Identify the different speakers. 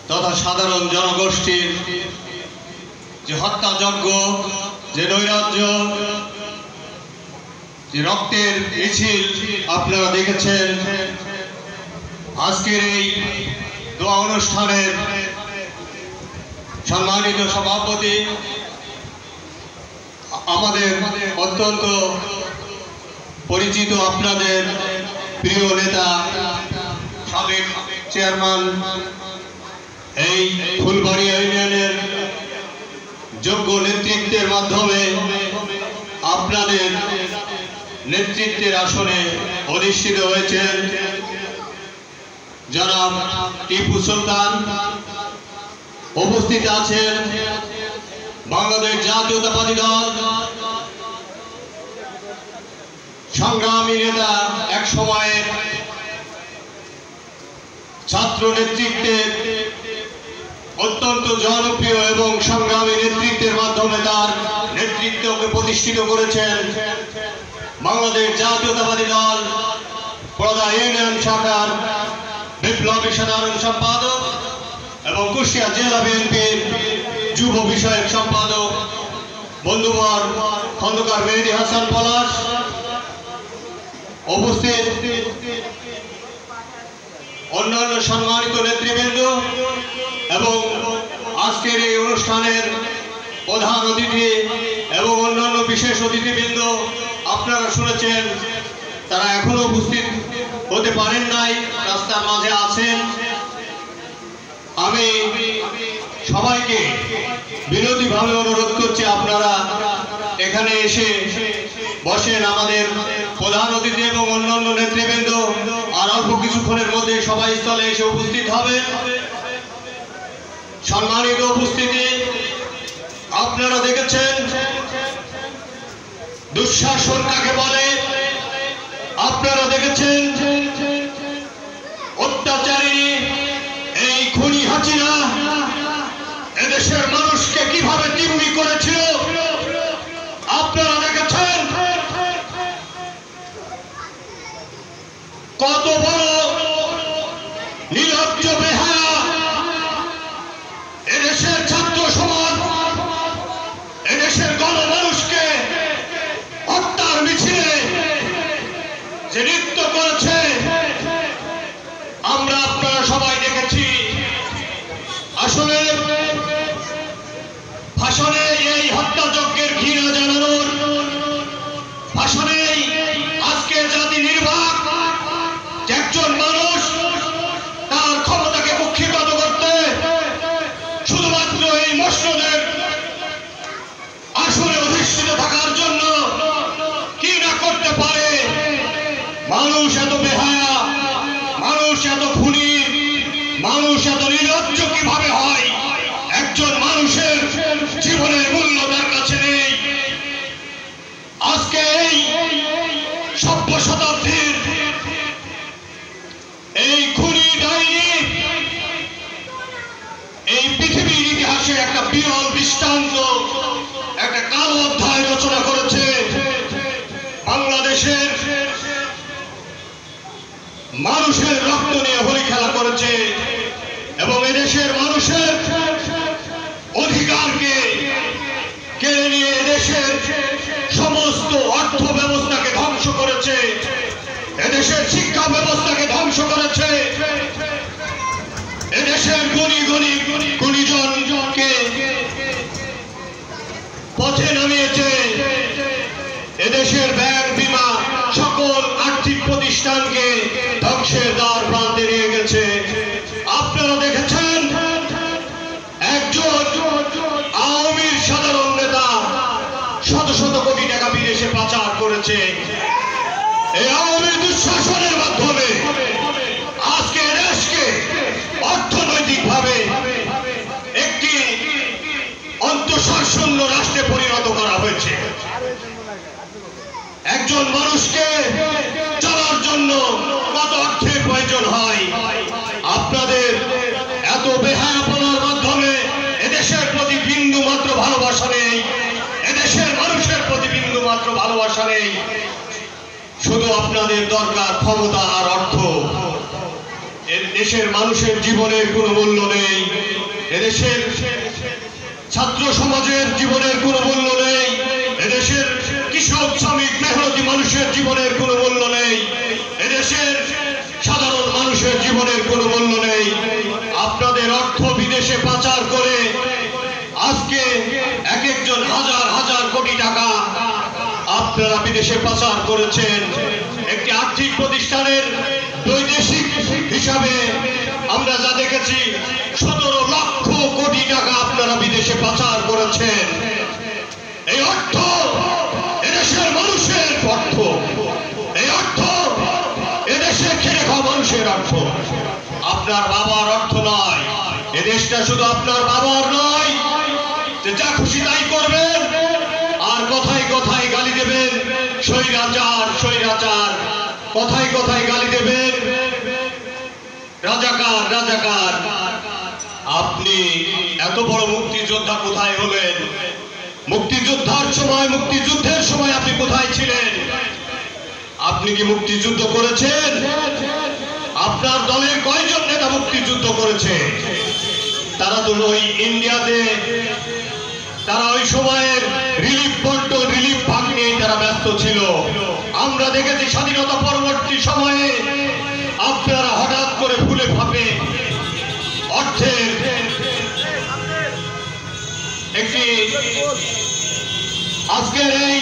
Speaker 1: তথা সাধারণ জনগোষ্ঠীর যে হত্যাযজ্ঞ, যে নৈরাজ্য, যে রক্তের মিছিল আপনারা দেখেছেন। আজকের এই দোয়া অনুষ্ঠানের সম্মানিত সভাপতি, আমাদের অত্যন্ত পরিচিত, আপনাদের প্রিয় নেতা, সাবেক চেয়ারম্যান, এই ফুলবাড়িয়া ইউনিয়নের যোগ্য নেতৃত্বের মাধ্যমে আপনাদের নেতৃত্বের আসনে অধিষ্ঠিত হয়েছেন জনাব টিপু সুলতান। উপস্থিত আছেন বাংলাদেশ জাতীয়তাবাদী দল সংগ্রামী নেতা, এক সময়ের ছাত্র নেতৃত্বের অত্যন্ত জনপ্রিয় এবং সংগ্রামী নেতৃত্বের মাধ্যমে তার নেতৃত্বকে প্রতিষ্ঠিত করেছেন বাংলাদেশ জাতীয়তাবাদী দল পড়দা ইউনিয়ন শাখার বিপ্লবী সাধারণ সম্পাদক এবং কুষ্টিয়া জেলা বিএনপির যুব বিষয়ক সম্পাদক বন্ধুবর খন্দকার মেহেদী হাসান পলাশ। উপস্থিত অন্যান্য সম্মানিত নেতৃবৃন্দ এবং আজকের এই অনুষ্ঠানের প্রধান অতিথি এবং অন্যান্য বিশেষ অতিথিবৃন্দ, আপনারা শুনেছেন তারা এখনো উপস্থিত হতে পারেন নাই, রাস্তার মাঝে আছেন। আমি সবাইকে বিনতিভাবে অনুরোধ করছি আপনারা এখানে এসে বসেন। আমাদের প্রধান অতিথি এবং অন্যান্য নেতৃবৃন্দ আর অল্প কিছুক্ষণের মধ্যে সবাই স্থলে এসে উপস্থিত হবে। সম্মানিত উপস্থিতি, আপনারা দেখেছেন দুঃশাসন কাকে বলে, আপনারা দেখেছেন অত্যাচারী এই খুনি হাসিনা এদেশের মানুষকে কিভাবে জিম্মি করেছিল, আপনারা দেখেছেন কত বড় নির্লজ্জ বেহায়া এদেশের ছাত্র সমাজ, এদেশের গণমানুষকে হত্যার মিছিলে যে নৃত্য করেছে আমরা আপনারা সবাই দেখেছি। আসলে ভাষণে এই হত্যাযজ্ঞের ঘৃণা জানানোর, ভাষণে আজকে জাতি নির্বাক একজন মানুষ তার ক্ষমতাকে কুক্ষিগত করতে শুধুমাত্র এই মসনদের আসনে অধিষ্ঠিত থাকার জন্য কি না করতে পারে। মানুষ এত বেহায়া, মানুষ এত খুনি, মানুষ এত নির্লজ্জ কিভাবে হয়? একজন মানুষের জীবনের মূল্য তার কাছে নেই। আজকে এই সভ্য শতাব্দীর এই খুনি ডাইনি এই পৃথিবীর ইতিহাসে একটা বিরল দৃষ্টান্ত, একটা কালো অধ্যায় রচনা করেছে। বাংলাদেশের মানুষের রক্ত নিয়ে হোলি খেলা করেছে এবং এদেশের মানুষের অধিকারকে কেড়ে নিয়ে এদেশের সমস্ত অর্থ ব্যবস্থাকে ধ্বংস করেছে, এদেশের শিক্ষা ব্যবস্থাকে ধ্বংস করেছে, এদেশের গুণীজনকে পথে নামিয়েছে, এদেশের ব্যাংক, বীমা, সকল আর্থিক প্রতিষ্ঠানকে ধ্বংসের দ্বার প্রান্তে নিয়ে গেছে। আপনারা দেখেছেন একজন আওয়ামী সাধারণ নেতা শত শত কোটি টাকা বিদেশে পাচার করেছে। এই আওয়ামী দুঃশাসনের মাধ্যমে আজকে দেশকে অর্থনৈতিকভাবে একটি অন্তঃসারশূন্য রাষ্ট্রে পরিণত করা হয়েছে। একজন মানুষকে চলার জন্য কত অর্থের প্রয়োজন হয়। আপনাদের এত বেহায়াপনার মাধ্যমে এদেশের প্রতি বিন্দু মাত্র ভালোবাসা নেই, এদেশের মানুষের প্রতি বিন্দু মাত্র ভালোবাসা নেই। শুধু আপনাদের দরকার ক্ষমতা আর অর্থ। দেশের মানুষের জীবনের কোনো মূল্য নেই, এদেশের ছাত্র সমাজের জীবনের কোনো মূল্য নেই, এদেশের কৃষক শ্রমিক মেহনতি মানুষের জীবনের কোনো মূল্য নেই, এদেশের সাধারণ মানুষের জীবনের কোনো মূল্য নেই। আপনাদের অর্থ বিদেশে পাচার করে আজকে এক একজন হাজার হাজার কোটি টাকা আপনারা বিদেশে পাচার করেছেন। একটি আর্থিক প্রতিষ্ঠানের বৈদেশিক হিসাবে আমরা যা দেখেছি 17 লক্ষ কোটি টাকা আপনারা বিদেশে পাচার করেছেন। এই অর্থ এদেশের মানুষের অর্থ, এই অর্থ এদেশে খেয়ে খাওয়া মানুষের অর্থ, আপনার বাবার অর্থ নয়। এদেশটা শুধু আপনার বাবার নয় যে যা খুশি তাই করবেন আর কথায় কথায় গালি দেবেন, স্বৈরাচার স্বৈরাচার, কথায় কথায় গালি দেবেন, রাজাকার রাজাকার। আপনি এত বড় মুক্তিযোদ্ধা কোথায় হলেন? মুক্তিযোদ্ধার সময়, মুক্তিযুদ্ধের সময় আপনি কোথায় ছিলেন? আপনি কি মুক্তিযুদ্ধ করেছেন? আপনার দলের কয়জন নেতা মুক্তিযুদ্ধ করেছে? তারা তো ওই ইন্ডিয়াতে, তারা ওই সময়ের রিলিফ বন্টন, রিলিফ ভাগ নিয়ে তারা ব্যস্ত ছিল। আমরা দেখেছি স্বাধীনতা পরবর্তী সময়ে আপনারা হঠাৎ করে ফুলে ফাঁপে অর্থের একটি আজকের এই